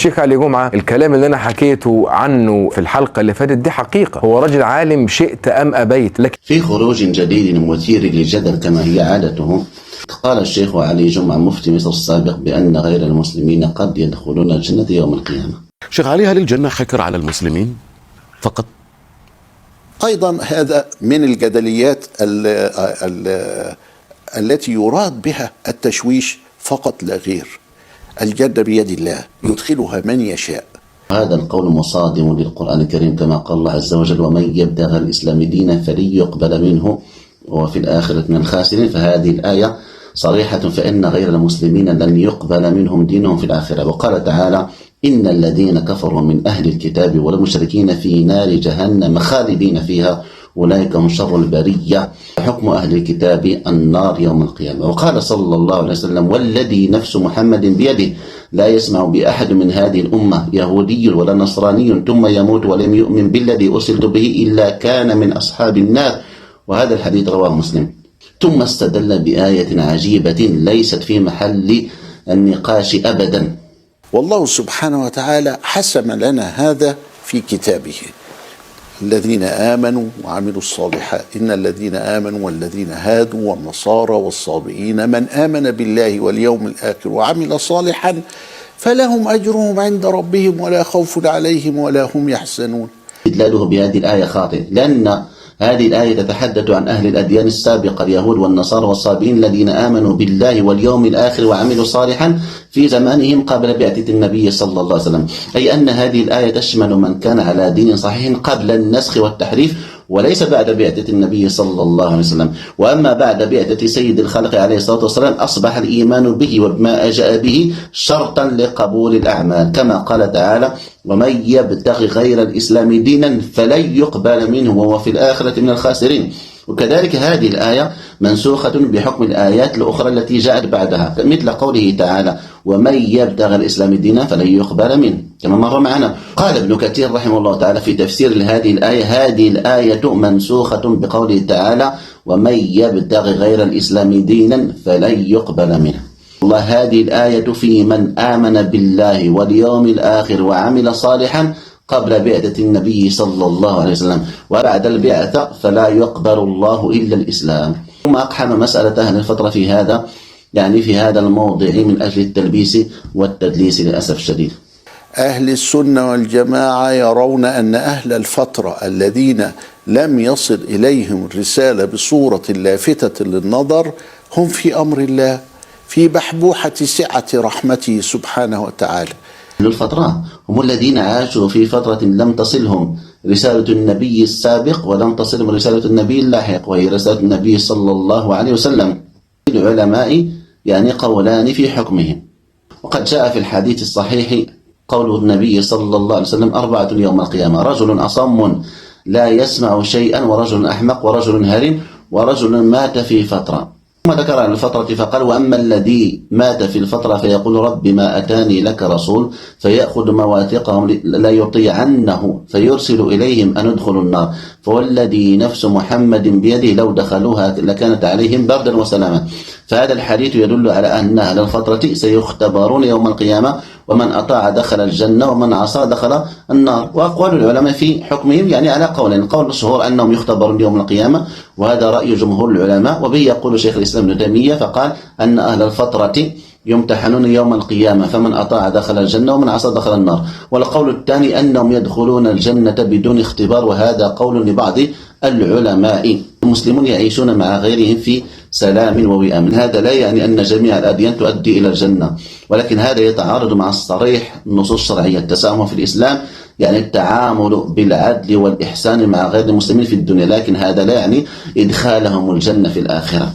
شيخ علي جمعة، الكلام اللي أنا حكيته عنه في الحلقة اللي فاتت دي حقيقة، هو رجل عالم شئت أم أبيت. لكن في خروج جديد مثير للجدل كما هي عادته، قال الشيخ علي جمعة مفتي مصر السابق بأن غير المسلمين قد يدخلون الجنة يوم القيامة. شيخ علي، هل الجنة حكر على المسلمين فقط؟ أيضا هذا من الجدليات التي يراد بها التشويش فقط لا غير. الجنة بيد الله يدخلها من يشاء. هذا القول مصادم للقرآن الكريم كما قال الله عز وجل: ومن يبتغي الإسلام دينا فلن يقبل منه وفي الآخرة من الخاسرين. فهذه الآية صريحة، فإن غير المسلمين لن يقبل منهم دينهم في الآخرة. وقال تعالى: إن الذين كفروا من أهل الكتاب والمشركين في نار جهنم خالدين فيها أولئك هم شر البرية. حكم أهل الكتاب النار يوم القيامة. وقال صلى الله عليه وسلم: والذي نفس محمد بيده لا يسمع بأحد من هذه الأمة يهودي ولا نصراني ثم يموت ولم يؤمن بالذي أرسلت به إلا كان من أصحاب النار. وهذا الحديث رواه مسلم. ثم استدل بآية عجيبة ليست في محل النقاش أبدا. والله سبحانه وتعالى حسم لنا هذا في كتابه: الذين آمنوا وعملوا الصالحات، إن الذين آمنوا والذين هادوا والنصارى والصابئين من آمن بالله واليوم الآخر وعمل صالحا فلهم أجرهم عند ربهم ولا خوف عليهم ولا هم يحزنون. استدلاله بهذه الآية خاطئ، لأن هذه الآية تتحدث عن أهل الأديان السابقة اليهود والنصارى والصابئين الذين آمنوا بالله واليوم الآخر وعملوا صالحا في زمانهم قبل بعثة النبي صلى الله عليه وسلم. أي أن هذه الآية تشمل من كان على دين صحيح قبل النسخ والتحريف وليس بعد بعثة النبي صلى الله عليه وسلم. وأما بعد بعثة سيد الخلق عليه الصلاة والسلام أصبح الإيمان به وبما جاء به شرطا لقبول الأعمال، كما قال تعالى: ومن يبتغي غير الإسلام دينا فلن يقبل منه وهو في الآخرة من الخاسرين. وكذلك هذه الآية منسوخة بحكم الآيات الأخرى التي جاءت بعدها، مثل قوله تعالى: ومن يبتغي الإسلام دينا فلن يقبل منه، كما مر معنا. قال ابن كثير رحمه الله تعالى في تفسير لهذه الآية: هذه الآية منسوخة بقوله تعالى: ومن يبتغي غير الإسلام دينا فلن يقبل منه. والله هذه الآية في من آمن بالله واليوم الآخر وعمل صالحا قبل بعثة النبي صلى الله عليه وسلم، وبعد البعثة فلا يقبل الله إلا الإسلام. ثم أقحم مسألة أهل الفترة في هذا، يعني في هذا الموضع، من أجل التلبيس والتدليس للأسف الشديد. أهل السنة والجماعة يرون أن أهل الفترة الذين لم يصل إليهم الرسالة بصورة لافتة للنظر هم في أمر الله، في بحبوحة سعة رحمته سبحانه وتعالى. الفترة هم الذين عاشوا في فترة لم تصلهم رسالة النبي السابق ولم تصلهم رسالة النبي اللاحق، وهي رسالة النبي صلى الله عليه وسلم. العلماء يعني قولان في حكمهم. وقد جاء في الحديث الصحيح قول النبي صلى الله عليه وسلم: 4 يوم القيامة: رجل أصم لا يسمع شيئا، ورجل أحمق، ورجل هرم، ورجل مات في فترة. ثم ذكر عن الفترة فقال: وأما الذي مات في الفترة فيقول: رب ما أتاني لك رسول فيأخذ مواثقهم لا يطيعنه فيرسل إليهم أن ادخلوا النار، فوالذي نفس محمد بيده لو دخلوها لكانت عليهم بردا وسلاما. فهذا الحديث يدل على أن أهل الفترة سيختبرون يوم القيامة، ومن أطاع دخل الجنة ومن عصى دخل النار. وأقوال العلماء في حكمهم يعني على قولين: قول الشهور أنهم يختبرون يوم القيامة، وهذا رأي جمهور العلماء، وبه يقول شيخ الإسلام ابن تيمية فقال أن أهل الفترة يمتحنون يوم القيامة، فمن أطاع دخل الجنة ومن عصى دخل النار. والقول الثاني أنهم يدخلون الجنة بدون اختبار، وهذا قول لبعض العلماء. المسلمون يعيشون مع غيرهم في سلام ووئام. هذا لا يعني أن جميع الأديان تؤدي إلى الجنة، ولكن هذا يتعارض مع الصريح النصوص الشرعية. التسامح في الإسلام يعني التعامل بالعدل والإحسان مع غير المسلمين في الدنيا، لكن هذا لا يعني إدخالهم الجنة في الآخرة.